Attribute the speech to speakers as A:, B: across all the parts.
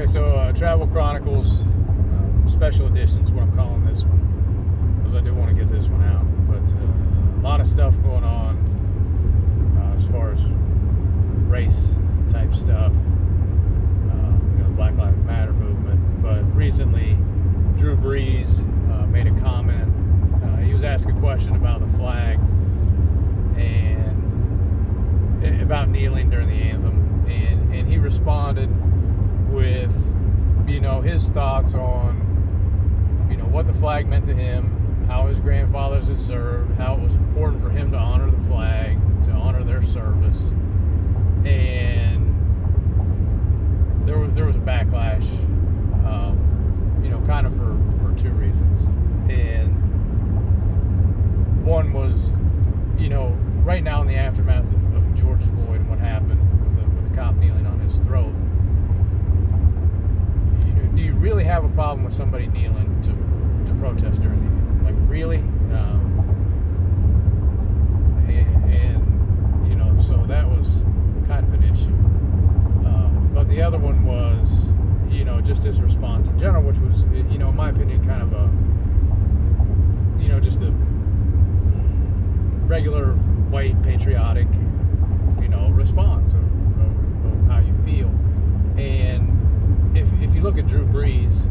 A: Okay, so Travel Chronicles Special Edition is what I'm calling this one, because I do want to get this one out. But a lot of stuff going on as far as race type stuff, the Black Lives Matter movement. But recently, Drew Brees made a comment. He was asked a question about the flag and about kneeling during the anthem, and he responded with, his thoughts on, what the flag meant to him, how his grandfathers had served, how it was important for him to honor the flag, to honor their service. And there was a backlash, kind of for two reasons. And one was, right now in the aftermath of George Floyd and what happened with the cop kneeling on his throat, do you really have a problem with somebody kneeling to protest during the anthem? Like, really? So that was kind of an issue. But the other one was, just his response in general, which was, in my opinion, kind of a, just a regular white patriotic, response of how you feel. And if you look at Drew Brees,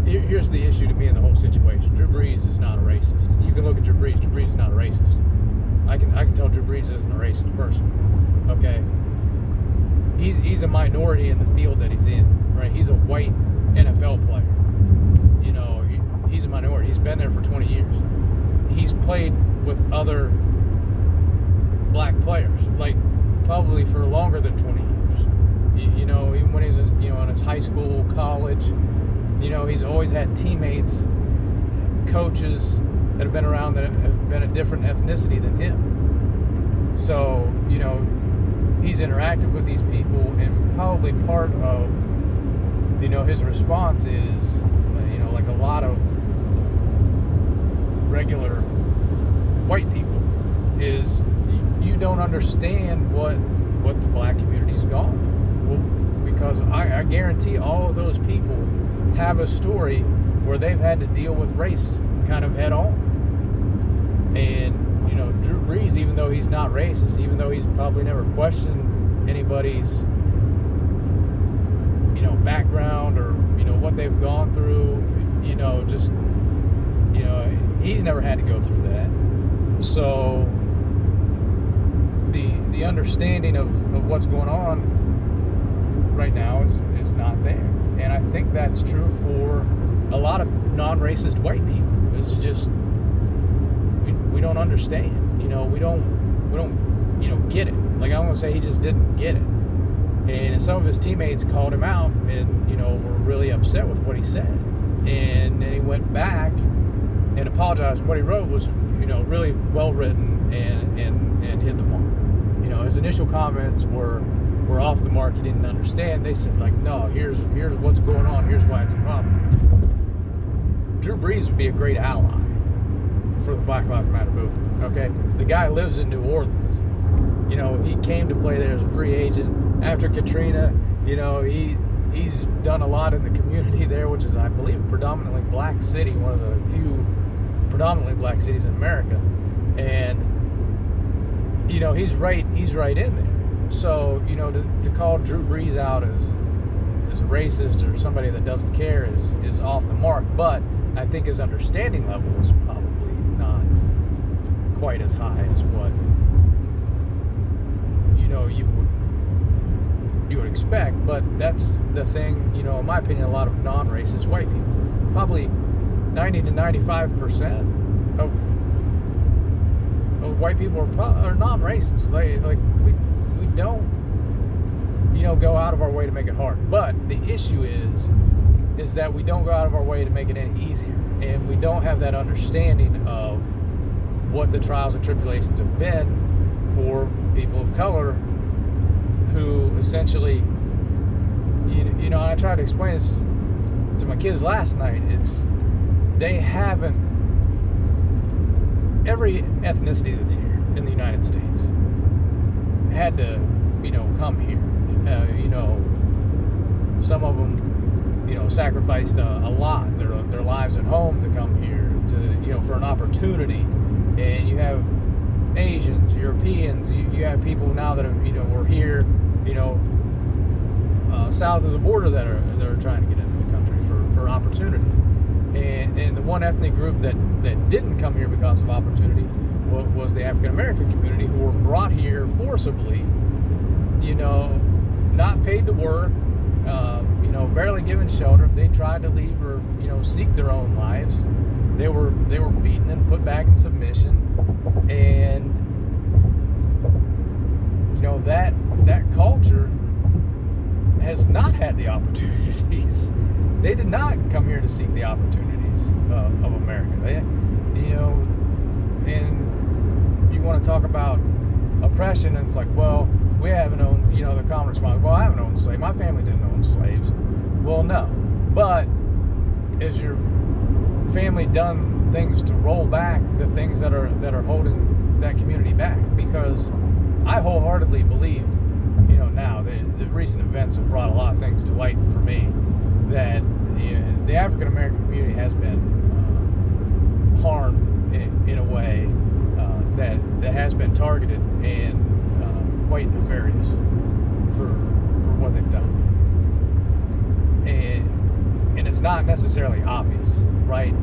A: here's the issue to me in the whole situation. Drew Brees is not a racist. You can look at Drew Brees. Drew Brees is not a racist. I can tell Drew Brees isn't a racist person. Okay? He's a minority in the field that he's in, right? He's a white NFL player. He's a minority. He's been there for 20 years. He's played with other black players, like probably for longer than 20 years. Even when he's in his high school, college, he's always had teammates, coaches that have been around that have been a different ethnicity than him. So, he's interacted with these people, and probably part of, his response is, like a lot of regular white people, is you don't understand what the black community's gone through. Well, because I guarantee all of those people have a story where they've had to deal with race kind of head on. And, Drew Brees, even though he's not racist, even though he's probably never questioned anybody's, background or, what they've gone through, he's never had to go through that. So the understanding of what's going on right now is not there. And I think that's true for a lot of non-racist white people. It's just we don't understand. We don't get it. Like, I want to say he just didn't get it. And some of his teammates called him out and, were really upset with what he said. And then he went back and apologized. What he wrote was, really well written and hit the mark. His initial comments were off the mark. He didn't understand. They said, like, no, here's what's going on. Here's why it's a problem. Drew Brees would be a great ally for the Black Lives Matter movement. Okay, the guy lives in New Orleans. He came to play there as a free agent after Katrina. He's done a lot in the community there, which is, I believe, a predominantly black city, one of the few predominantly black cities in America. And he's right in there. So to call Drew Brees out as a racist or somebody that doesn't care is off the mark. But I think his understanding level is probably not quite as high as what you would expect. But that's the thing, in my opinion, a lot of non-racist white people, probably 90 to 95% of white people are non-racist. Like we don't go out of our way to make it hard. But the issue is that we don't go out of our way to make it any easier, and we don't have that understanding of what the trials and tribulations have been for people of color who essentially, and I tried to explain this to my kids last night. Every ethnicity that's here in the United States had to, come here. Some of them, sacrificed a lot, their lives at home to come here for an opportunity. And you have Asians, Europeans, you have people now that were here, south of the border that are trying to get into the country for opportunity. And the one ethnic group that didn't come here because of opportunity was the African American community, who were brought here forcibly, not paid to work, barely given shelter. If they tried to leave or seek their own lives, they were beaten and put back in submission. And that culture has not had the opportunities. They did not come here to seek the opportunities of America. And you want to talk about oppression, and it's like, well, we haven't owned, the common response, well, I haven't owned slaves. My family didn't own slaves. Well, no. But has your family done things to roll back the things that are holding that community back? Because I wholeheartedly believe, now the recent events have brought a lot of things to light for me, that the African American community has been harmed in a way that has been targeted and quite nefarious for what they've done. And it's not necessarily obvious, right?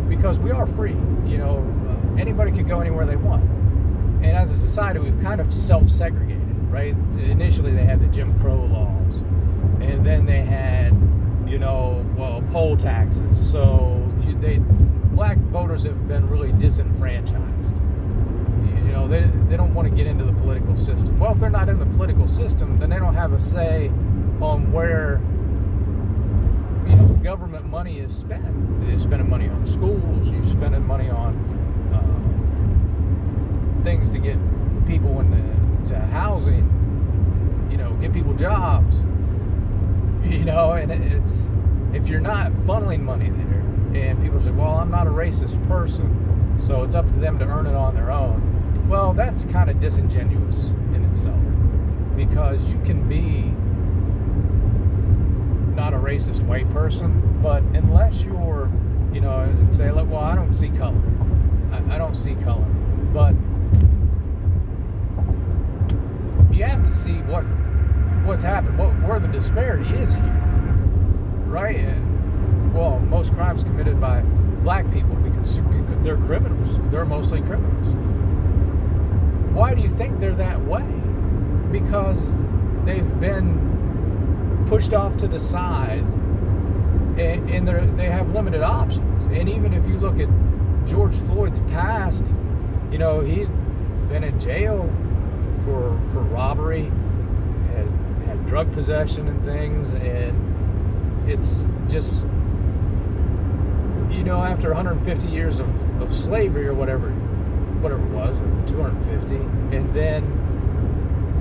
A: Because we are free. Anybody could go anywhere they want. And as a society, we've kind of self-segregated, right? Initially, they had the Jim Crow laws, and then they had, poll taxes. So black voters have been really disenfranchised. They don't want to get into the political system. Well, if they're not in the political system, then they don't have a say on where government money is spent. You're spending money on schools. You're spending money on things to get people into housing. Get people jobs. And it's, if you're not funneling money there, and people say, well, I'm not a racist person, so it's up to them to earn it on their own. Well, that's kind of disingenuous in itself, because you can be not a racist white person, but unless you're, say, well, I don't see color. I don't see color. But you have to see what's happened, where the disparity is here, right? Well, most crimes committed by black people because they're criminals. They're mostly criminals. Why do you think they're that way? Because they've been pushed off to the side, and they have limited options. And even if you look at George Floyd's past, he'd been in jail for robbery, had drug possession and things, and it's just, after 150 years of slavery or whatever it was, or 250, and then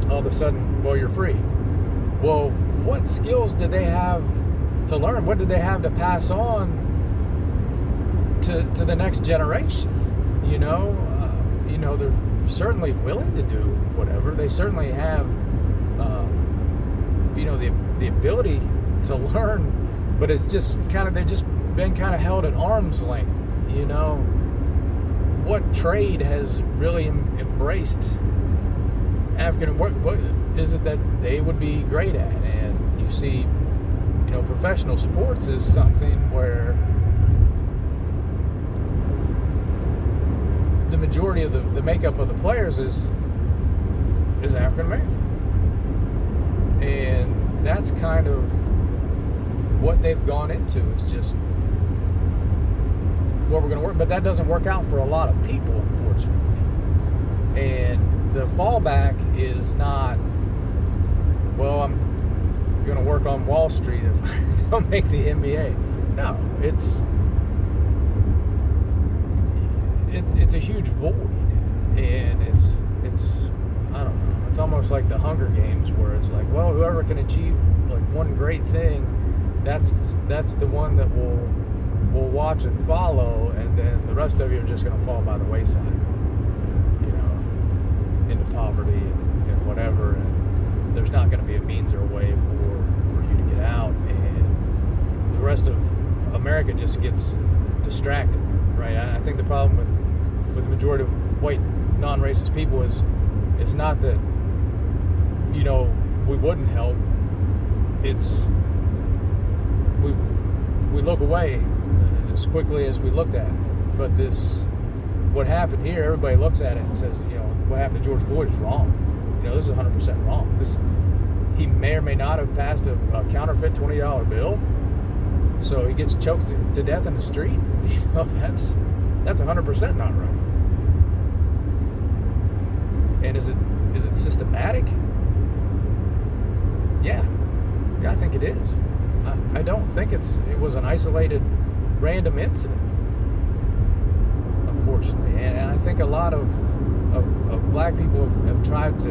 A: all of a sudden, well, you're free. Well, what skills did they have to learn? What did they have to pass on to the next generation? They're certainly willing to do whatever. They certainly have, the ability to learn, but it's just they've just been kind of held at arm's length. What trade has really embraced African? What is it that they would be great at? And you see, professional sports is something where the majority of the makeup of the players is African American, and that's kind of what they've gone into. It's just what we're going to work, but that doesn't work out for a lot of people, unfortunately. And the fallback is not, well, I'm going to work on Wall Street if I don't make the NBA. No, it's a huge void, and it's I don't know. It's almost like the Hunger Games, where it's like, well, whoever can achieve like one great thing, that's the one that we'll watch and follow, and then the rest of you are just going to fall by the wayside, into poverty and whatever. And there's not going to be a means or a way for you to get out, and the rest of America just gets distracted, right? I think the problem with the majority of white non-racist people is it's not that, you know, we wouldn't help. It's we look away as quickly as we looked at it. But what happened here, everybody looks at it and says, you know, what happened to George Floyd is wrong. You know, this is 100% wrong. He may or may not have passed a counterfeit $20 bill, so he gets choked to death in the street. You know, that's 100% not right. And is it systematic? Yeah, I think it is. I don't think it was an isolated, random incident, unfortunately. And I think a lot of black people have tried to,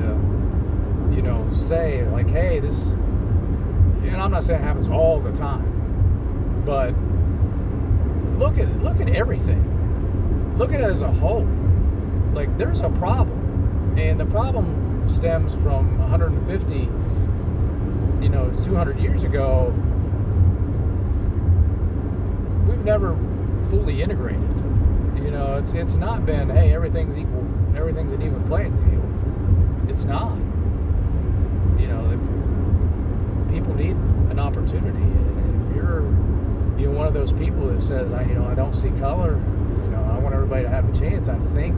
A: you know, say like, hey, this, and I'm not saying it happens all the time, but look at everything. Look at it as a whole. Like, there's a problem, and the problem stems from 150, you know, 200 years ago. We've never fully integrated. You know, it's not been, hey, everything's equal, everything's an even playing field. It's not. You know, people need an opportunity. And if you're, you know, one of those people that says, I don't see color, you know, I want everybody to have a chance, I think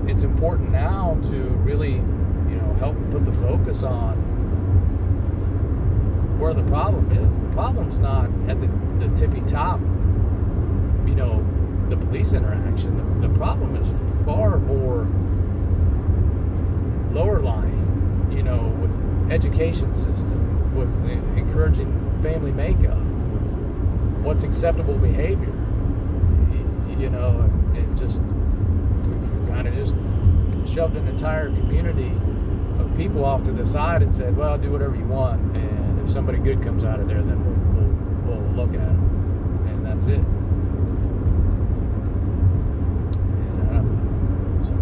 A: it's important now to really, you know, help put the focus on where the problem is. The problem's not at the tippy top, you know, the police interaction. The problem is far more lower lying, you know, with education system, with encouraging family makeup, with what's acceptable behavior, you know, and just we've kind of just shoved an entire community of people off to the side and said, well, do whatever you want, and if somebody good comes out of there, then we'll look at them, and that's it.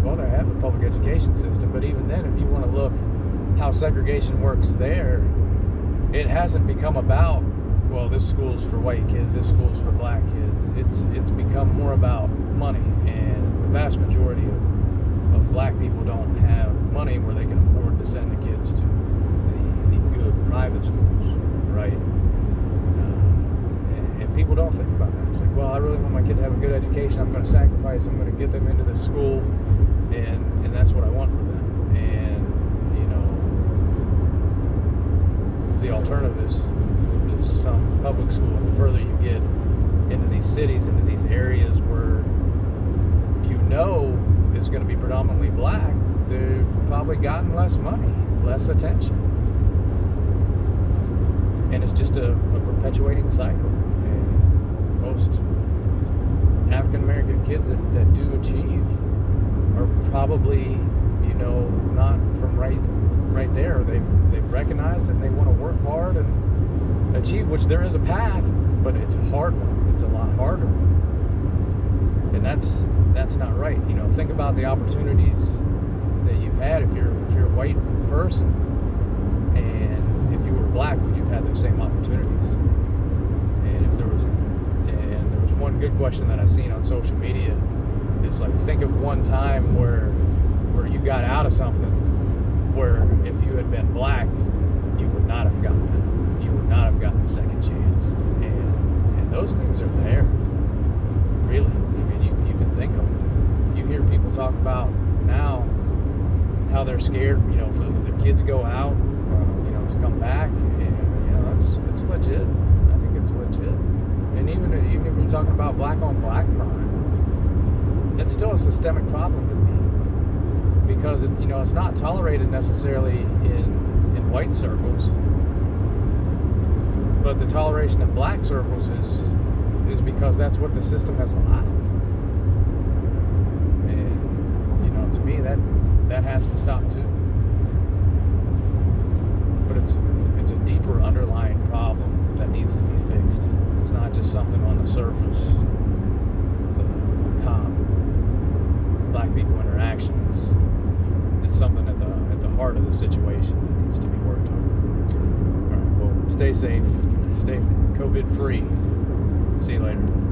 A: Well, they have the public education system, but even then, if you want to look how segregation works there, it hasn't become about, well, this school's for white kids, this school's for black kids. It's become more about money, and the vast majority of black people don't have money where they can afford to send the kids to the good private schools, right? And people don't think about that. It's like, well, I really want my kid to have a good education. I'm going to sacrifice. I'm going to get them into this school. And that's what I want for them. And, you know, the alternative is some public school. And the further you get into these cities, into these areas where you know is going to be predominantly black, they've probably gotten less money, less attention. And it's just a perpetuating cycle. And most African American kids that do achieve are probably, you know, not from right there. They've recognized it, and they want to work hard and achieve, which there is a path, but it's a hard one. It's a lot harder. And that's not right. You know, think about the opportunities that you've had if you're a white person, and if you were black, would you have had those same opportunities? And there was one good question that I seen on social media. It's like, think of one time where you got out of something where if you had been black, you would not have gotten that. You would not have gotten a second chance. And those things are there. Really. I mean, you can think of it. You hear people talk about now how they're scared, you know, for their kids go out, you know, to come back. And, you know, it's legit. I think it's legit. And even if you're talking about black on black crime, it's still a systemic problem to me, because it's not tolerated necessarily in white circles, but the toleration in black circles is because that's what the system has allowed. And you know, to me, that has to stop too. But it's a deeper underlying problem that needs to be fixed. It's not just something on the surface with a cop. Black people interaction. It's something at the heart of the situation. needs to be worked on. All right, well, stay safe, stay COVID free. See you later.